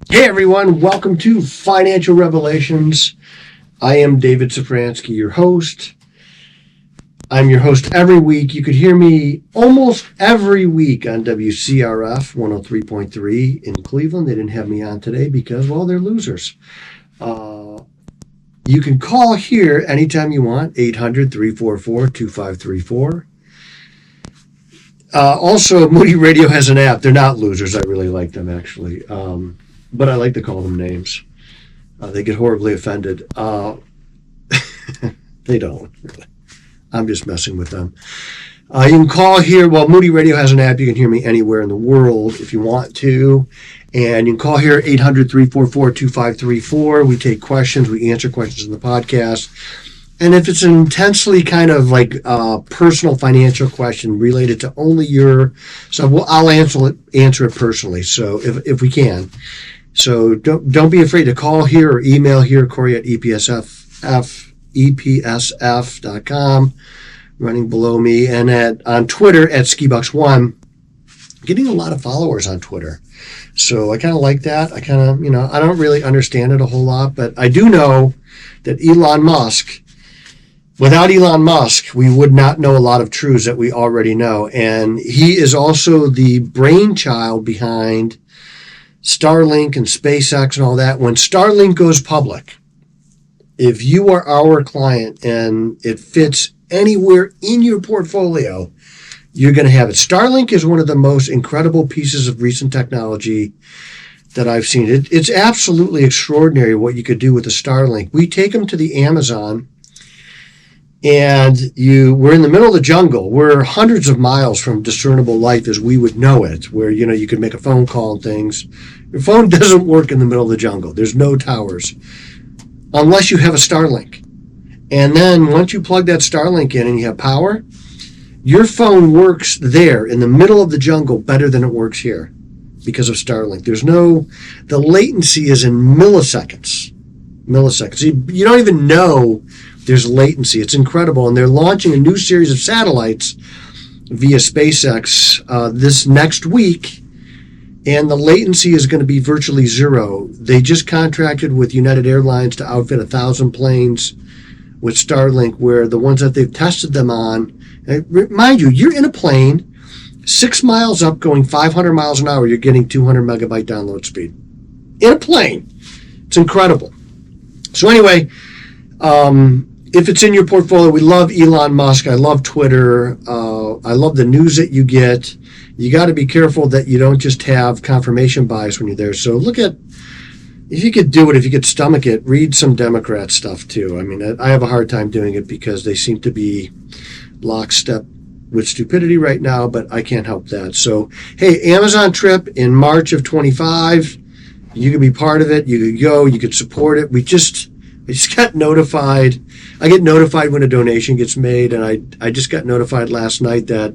Hey everyone, welcome to Financial Revelations. I am David Safransky, your host. I'm your host every week. You could hear me almost every week on WCRF 103.3 in Cleveland. They didn't have me on today because, well, they're losers. You can call here anytime you want, 800-344-2534. Also, Moody Radio has an app. They're not losers. I really like them, actually. But I like to call them names. They get horribly offended. They don't. I'm just messing with them. You can call here. Well, Moody Radio has an app. You can hear me anywhere in the world if you want to. And you can call here, 800-344-2534. We take questions. We answer questions in the podcast. And if it's an intensely kind of like personal financial question related to only your, so I'll answer it personally. So if we can. So don't be afraid to call here or email here, Corey at EPSF.com, running below me, and on Twitter at SkiBucks1. Getting a lot of followers on Twitter. So I kind of like that. I kind of, I don't really understand it a whole lot, but I do know that without Elon Musk, we would not know a lot of truths that we already know. And he is also the brainchild behind Starlink and SpaceX and all that. When Starlink goes public, if you are our client and it fits anywhere in your portfolio, you're going to have it. Starlink is one of the most incredible pieces of recent technology that I've seen. It's absolutely extraordinary what you could do with a Starlink. We take them to the Amazon, and we're in the middle of the jungle. We're hundreds of miles from discernible life as we would know it, where, you could make a phone call and things. Your phone doesn't work in the middle of the jungle. There's no towers unless you have a Starlink. And then once you plug that Starlink in and you have power, your phone works there in the middle of the jungle better than it works here because of Starlink. The latency is in milliseconds. You don't even know there's latency. It's incredible. And they're launching a new series of satellites via SpaceX this next week. And the latency is going to be virtually zero. They just contracted with United Airlines to outfit 1,000 planes with Starlink, where the ones that they've tested them on, mind you, you're in a plane, 6 miles up going 500 miles an hour, you're getting 200 megabyte download speed. In a plane. It's incredible. So anyway, if it's in your portfolio, we love Elon Musk. I love Twitter. I love the news that you get. You got to be careful that you don't just have confirmation bias when you're there. So look at, if you could do it, if you could stomach it, read some Democrat stuff too. I mean, I have a hard time doing it because they seem to be lockstep with stupidity right now, but I can't help that. So, hey, Amazon trip in March of 25. You could be part of it. You could go. You could support it. I just got notified. I get notified when a donation gets made, and I just got notified last night that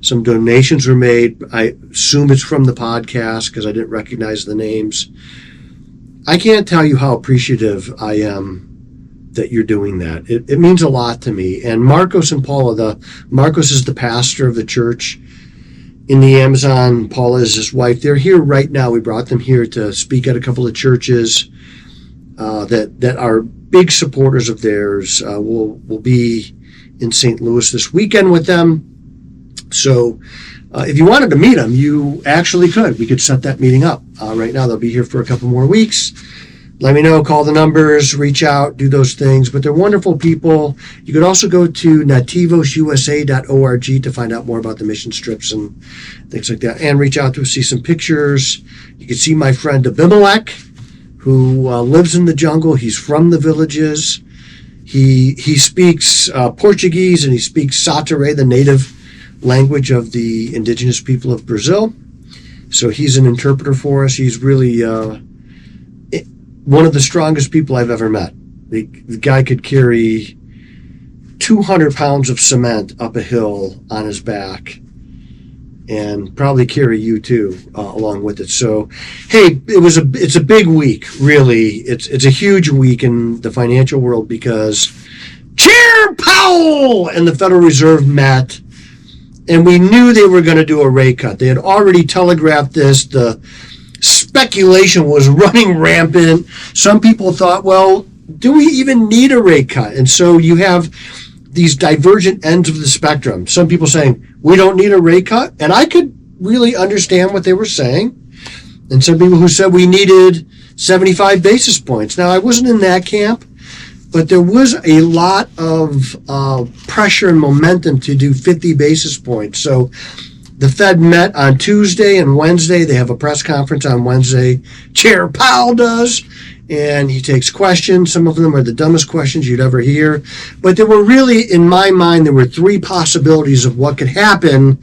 some donations were made. I assume it's from the podcast because I didn't recognize the names. I can't tell you how appreciative I am that you're doing that. It means a lot to me. And Marcos and Paula, Marcos is the pastor of the church in the Amazon. Paula is his wife. They're here right now. We brought them here to speak at a couple of churches that are big supporters of theirs. We'll be in St. Louis this weekend with them. So if you wanted to meet them, you actually could. We could set that meeting up. Right now, they'll be here for a couple more weeks. Let me know, call the numbers, reach out, do those things. But they're wonderful people. You could also go to nativosusa.org to find out more about the mission trips and things like that. And reach out to us, see some pictures. You can see my friend Abimelech, who lives in the jungle. He's from the villages. He speaks Portuguese, and he speaks Satare, the native language of the indigenous people of Brazil. So he's an interpreter for us. He's really one of the strongest people I've ever met. The guy could carry 200 pounds of cement up a hill on his back and probably carry you too along with it. So, hey, it's a big week, really. It's a huge week in the financial world because Chair Powell and the Federal Reserve met, and we knew they were going to do a rate cut. They had already telegraphed this. The speculation was running rampant. Some people thought, well, do we even need a rate cut? And so you have these divergent ends of the spectrum. Some people saying, we don't need a rate cut. And I could really understand what they were saying. And some people who said we needed 75 basis points. Now, I wasn't in that camp, but there was a lot of pressure and momentum to do 50 basis points. So the Fed met on Tuesday and Wednesday. They have a press conference on Wednesday. Chair Powell does, and he takes questions. Some of them are the dumbest questions you'd ever hear. But there were really, in my mind, there were three possibilities of what could happen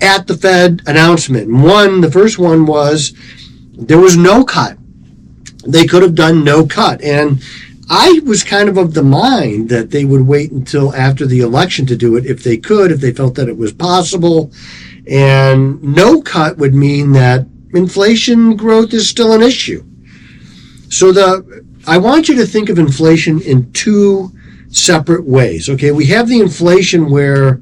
at the Fed announcement. The first one was there was no cut. They could have done no cut. And I was kind of the mind that they would wait until after the election to do it if they could, if they felt that it was possible. And no cut would mean that inflation growth is still an issue. So I want you to think of inflation in two separate ways. Okay, we have the inflation where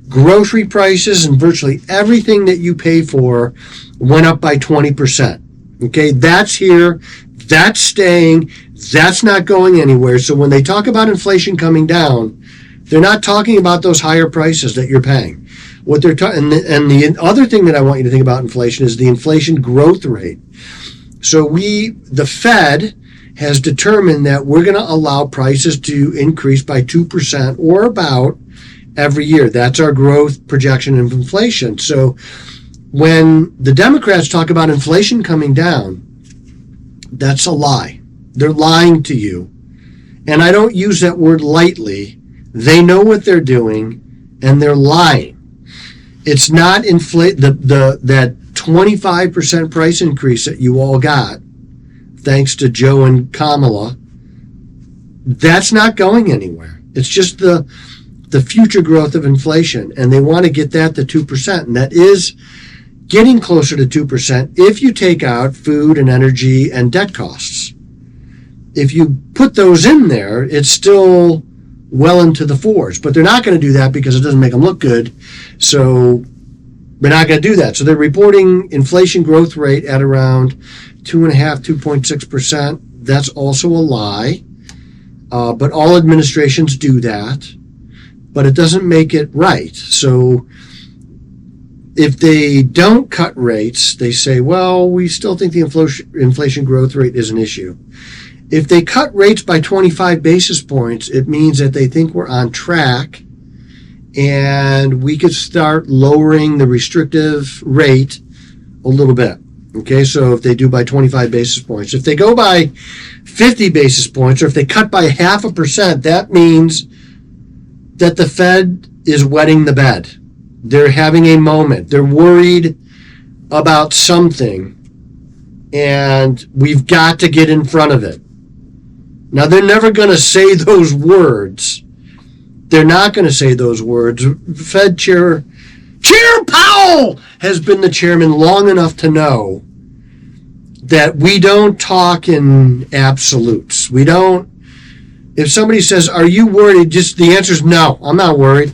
grocery prices and virtually everything that you pay for went up by 20%. Okay, that's here, that's staying, that's not going anywhere. So when they talk about inflation coming down, they're not talking about those higher prices that you're paying. What they're and the other thing that I want you to think about inflation is the inflation growth rate. So the Fed has determined that we're going to allow prices to increase by 2% or about every year. That's our growth projection of inflation. So when the Democrats talk about inflation coming down, that's a lie. They're lying to you. And I don't use that word lightly. They know what they're doing, and they're lying. It's not that 25% price increase that you all got, thanks to Joe and Kamala. That's not going anywhere. It's just the future growth of inflation, and they want to get that to 2%, and that is getting closer to 2% if you take out food and energy and debt costs. If you put those in there, it's still well into the fours, but they're not going to do that because it doesn't make them look good. So they're not going to do that. So they're reporting inflation growth rate at around 2.6%. That's also a lie. But all administrations do that, but it doesn't make it right. So if they don't cut rates, they say, well, we still think the inflation growth rate is an issue. If they cut rates by 25 basis points, it means that they think we're on track and we could start lowering the restrictive rate a little bit. Okay, so if they do by 25 basis points. If they go by 50 basis points, or if they cut by 0.5%, that means that the Fed is wetting the bed. They're having a moment. They're worried about something, and we've got to get in front of it. Now, they're never going to say those words. They're not going to say those words. Fed Chair Powell has been the chairman long enough to know that we don't talk in absolutes. We don't. If somebody says, are you worried? Just the answer is no, I'm not worried.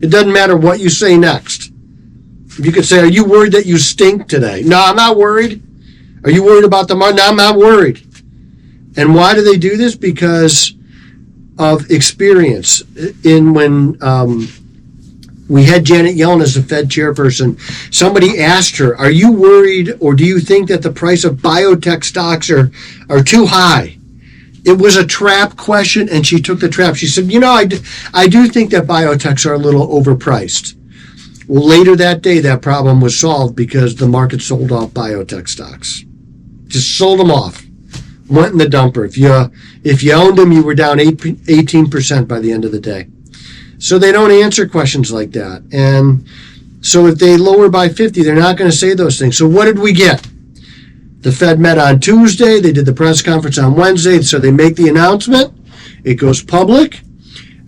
It doesn't matter what you say next. You could say, are you worried that you stink today? No, I'm not worried. Are you worried about the market? No, I'm not worried. And why do they do this? Because of experience. When we had Janet Yellen as the Fed chairperson, somebody asked her, are you worried or do you think that the price of biotech stocks are too high? It was a trap question, and she took the trap. She said, I do think that biotechs are a little overpriced. Well, later that day, that problem was solved because the market sold off biotech stocks. Just sold them off. Went in the dumper. If you owned them, you were down 18% by the end of the day. So they don't answer questions like that. And so if they lower by 50, they're not going to say those things. So what did we get? The Fed met on Tuesday. They did the press conference on Wednesday. So they make the announcement. It goes public.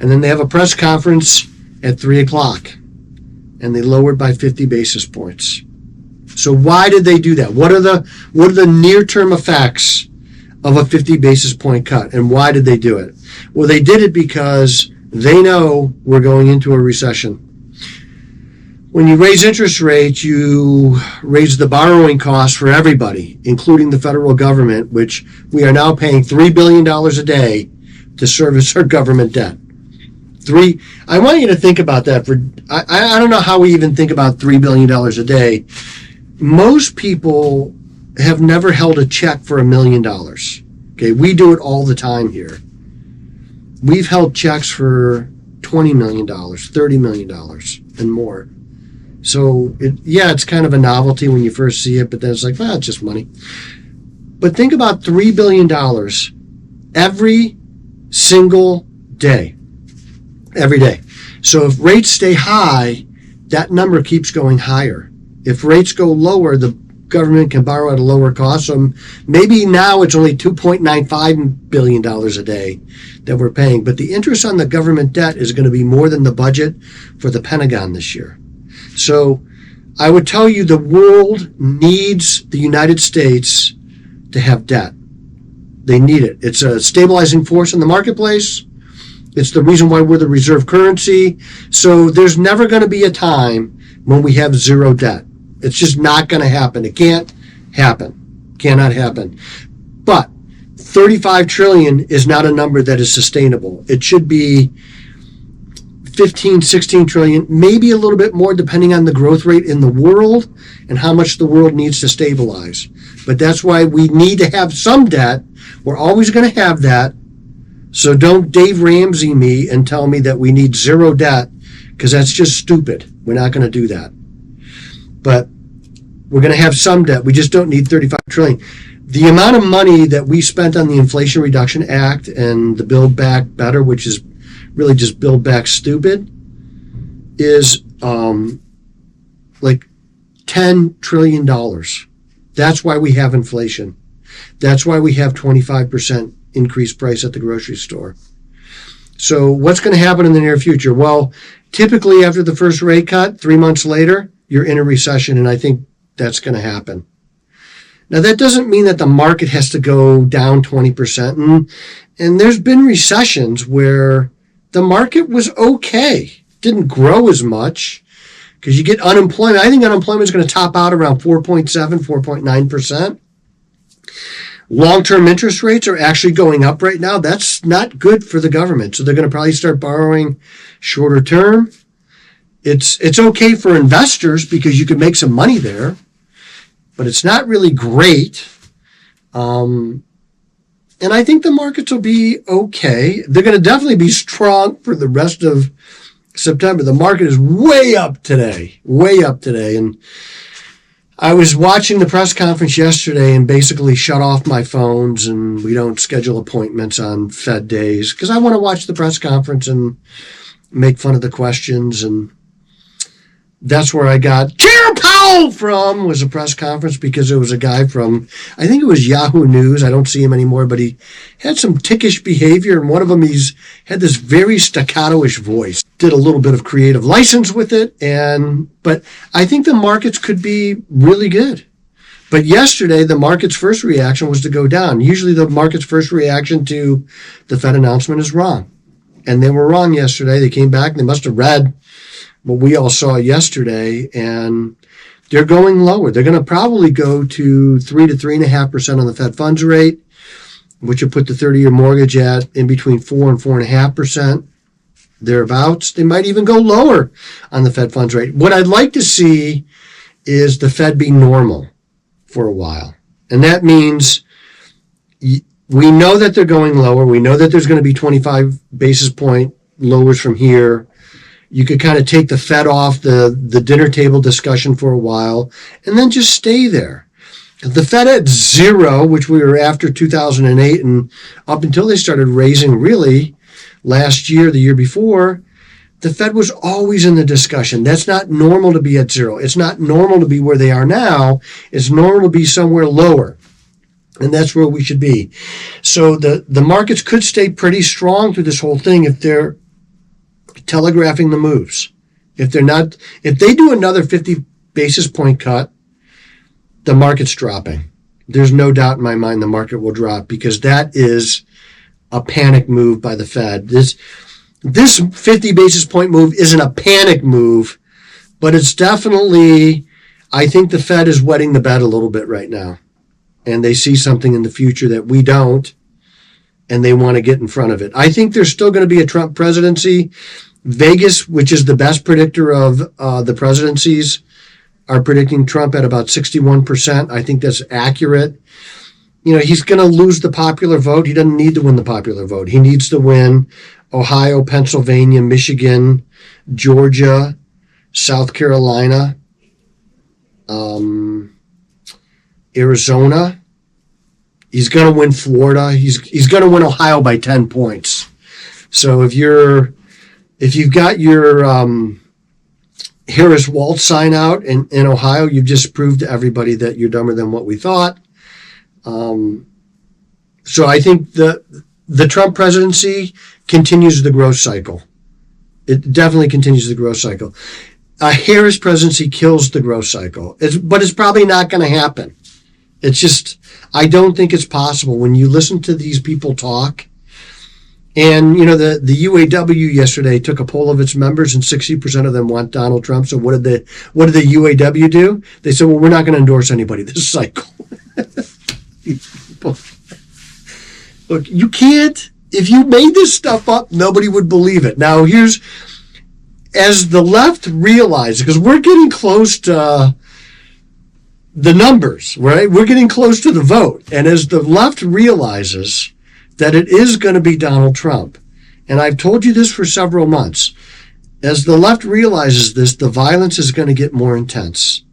And then they have a press conference at 3 o'clock. And they lowered by 50 basis points. So why did they do that? What are the near-term effects of a 50 basis point cut, and why did they do it? Well, they did it because they know we're going into a recession. when you raise interest rates, you raise the borrowing costs for everybody, including the federal government, which we are now paying $3 billion a day to service our government debt. I want you to think about that. I don't know how we even think about $3 billion a day. Most people have never held a check for $1 million. Okay, we do it all the time here. We've held checks for $20 million, $30 million, and more. So, it's kind of a novelty when you first see it, but then it's like, well, it's just money. But think about $3 billion every single day. Every day. So if rates stay high, that number keeps going higher. If rates go lower, the government can borrow at a lower cost. So maybe now it's only $2.95 billion a day that we're paying. But the interest on the government debt is going to be more than the budget for the Pentagon this year. So I would tell you the world needs the United States to have debt. They need it. It's a stabilizing force in the marketplace. It's the reason why we're the reserve currency. So there's never going to be a time when we have zero debt. It's just not going to happen. It can't happen. Cannot happen. But 35 trillion is not a number that is sustainable. It should be 15, 16 trillion, maybe a little bit more depending on the growth rate in the world and how much the world needs to stabilize. But that's why we need to have some debt. We're always going to have that. So don't Dave Ramsey me and tell me that we need zero debt, because that's just stupid. We're not going to do that. But we're going to have some debt. We just don't need 35 trillion. The amount of money that we spent on the Inflation Reduction Act and the Build Back Better, which is really just Build Back Stupid, is like $10 trillion. That's why we have inflation. That's why we have 25% increased price at the grocery store. So what's going to happen in the near future? Well, typically after the first rate cut, 3 months later, you're in a recession, and I think that's going to happen. Now, that doesn't mean that the market has to go down 20%. And there's been recessions where the market was okay. Didn't grow as much because you get unemployment. I think unemployment is going to top out around 4.7, 4.9%. Long-term interest rates are actually going up right now. That's not good for the government. So they're going to probably start borrowing shorter term. It's okay for investors because you can make some money there, but it's not really great. And I think the markets will be okay. They're going to definitely be strong for the rest of September. The market is way up today. And I was watching the press conference yesterday and basically shut off my phones, and we don't schedule appointments on Fed days because I want to watch the press conference and make fun of the questions. And that's where I got Chair Powell from, was a press conference, because it was a guy from, I think it was Yahoo News. I don't see him anymore, but he had some tickish behavior. And one of them, he's had this very staccato-ish voice. Did a little bit of creative license with it. But I think the markets could be really good. But yesterday, the market's first reaction was to go down. Usually the market's first reaction to the Fed announcement is wrong. And they were wrong yesterday. They came back and they must have read what we all saw yesterday, and they're going lower. They're going to probably go to 3 to 3.5% on the Fed funds rate, which will put the 30-year mortgage at in between 4 and 4.5%, thereabouts. They might even go lower on the Fed funds rate. What I'd like to see is the Fed be normal for a while. And that means we know that they're going lower. We know that there's going to be 25 basis point lowers from here. You could kind of take the Fed off the dinner table discussion for a while and then just stay there. The Fed at zero, which we were after 2008 and up until they started raising really last year, the year before, the Fed was always in the discussion. That's not normal to be at zero. It's not normal to be where they are now. It's normal to be somewhere lower. And that's where we should be. So the markets could stay pretty strong through this whole thing if they're telegraphing the moves. If they do another 50 basis point cut, the market's dropping. There's no doubt in my mind the market will drop, because that is a panic move by the Fed. This 50 basis point move isn't a panic move But it's definitely, I think the Fed is wetting the bed a little bit right now. And they see something in the future that we don't, and they want to get in front of it. I think there's still going to be a Trump presidency. Vegas, which is the best predictor of the presidencies, are predicting Trump at about 61%. I think that's accurate. He's going to lose the popular vote. He doesn't need to win the popular vote. He needs to win Ohio, Pennsylvania, Michigan, Georgia, South Carolina, Arizona. He's going to win Florida. He's going to win Ohio by 10 points. So if you've got your Harris Waltz sign out in Ohio, you've just proved to everybody that you're dumber than what we thought. So I think the Trump presidency continues the growth cycle. It definitely continues the growth cycle. A Harris presidency kills the growth cycle. But it's probably not going to happen. It's just, I don't think it's possible. When you listen to these people talk, and, the UAW yesterday took a poll of its members, and 60% of them want Donald Trump. So what did the UAW do? They said, well, we're not going to endorse anybody this cycle. Look, you can't, if you made this stuff up, nobody would believe it. Now, as the left realizes, because we're getting close to the numbers, right? We're getting close to the vote. And as the left realizes that it is going to be Donald Trump, and I've told you this for several months, as the left realizes this, the violence is going to get more intense.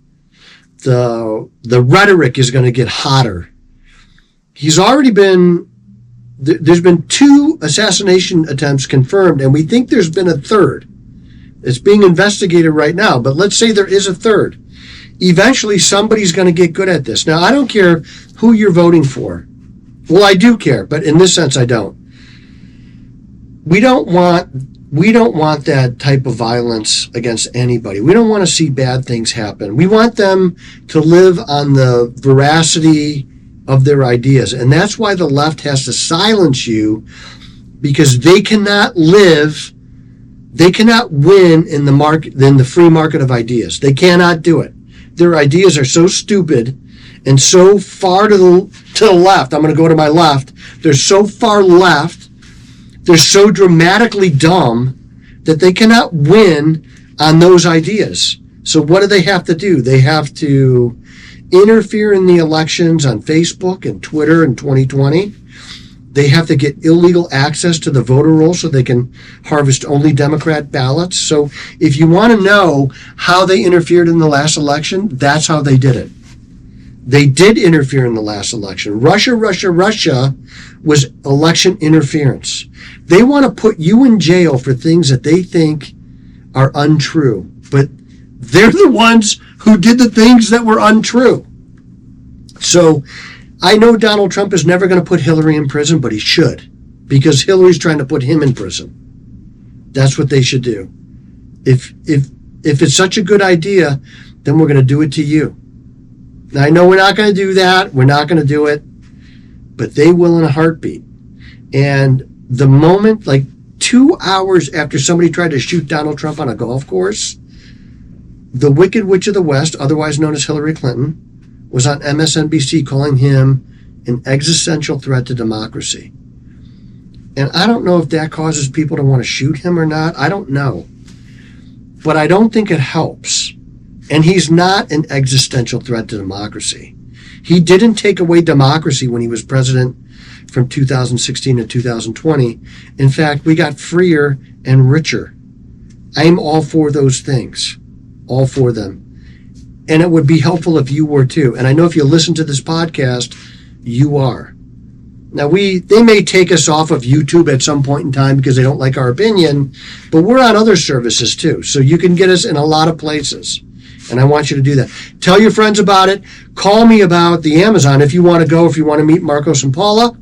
The rhetoric is going to get hotter. There's been 2 assassination attempts confirmed, and we think there's been a third. It's being investigated right now, but let's say there is a third. Eventually, somebody's going to get good at this. Now, I don't care who you're voting for. Well, I do care, but in this sense, I don't. We don't want that type of violence against anybody. We don't want to see bad things happen. We want them to live on the veracity of their ideas. And that's why the left has to silence you, because they cannot win in the free market of ideas. They cannot do it. Their ideas are so stupid and so far to the left. I'm going to go to my left. They're so far left. They're so dramatically dumb that they cannot win on those ideas. So what do they have to do? They have to interfere in the elections on Facebook and Twitter in 2020. They have to get illegal access to the voter roll so they can harvest only Democrat ballots. So if you want to know how they interfered in the last election, that's how they did it. They did interfere in the last election. Russia was election interference. They want to put you in jail for things that they think are untrue. But they're the ones who did the things that were untrue. So I know Donald Trump is never going to put Hillary in prison, but he should, because Hillary's trying to put him in prison. That's what they should do. If it's such a good idea, then we're going to do it to you. Now, I know we're not going to do that. We're not going to do it, but they will in a heartbeat. And the moment, like 2 hours after somebody tried to shoot Donald Trump on a golf course, the Wicked Witch of the West, otherwise known as Hillary Clinton, was on MSNBC calling him an existential threat to democracy. And I don't know if that causes people to want to shoot him or not. I don't know. But I don't think it helps. And he's not an existential threat to democracy. He didn't take away democracy when he was president from 2016 to 2020. In fact, we got freer and richer. I'm all for those things. All for them. And it would be helpful if you were too. And I know if you listen to this podcast, you are. Now, they may take us off of YouTube at some point in time because they don't like our opinion, but we're on other services too. So you can get us in a lot of places. And I want you to do that. Tell your friends about it. Call me about the Amazon if you want to go, if you want to meet Marcos and Paula.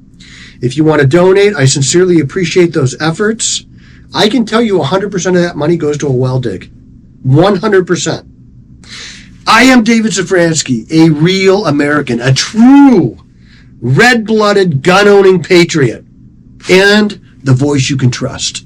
If you want to donate, I sincerely appreciate those efforts. I can tell you 100% of that money goes to a well dig. 100%. I am David Safransky, a real American, a true red-blooded, gun-owning patriot, and the voice you can trust.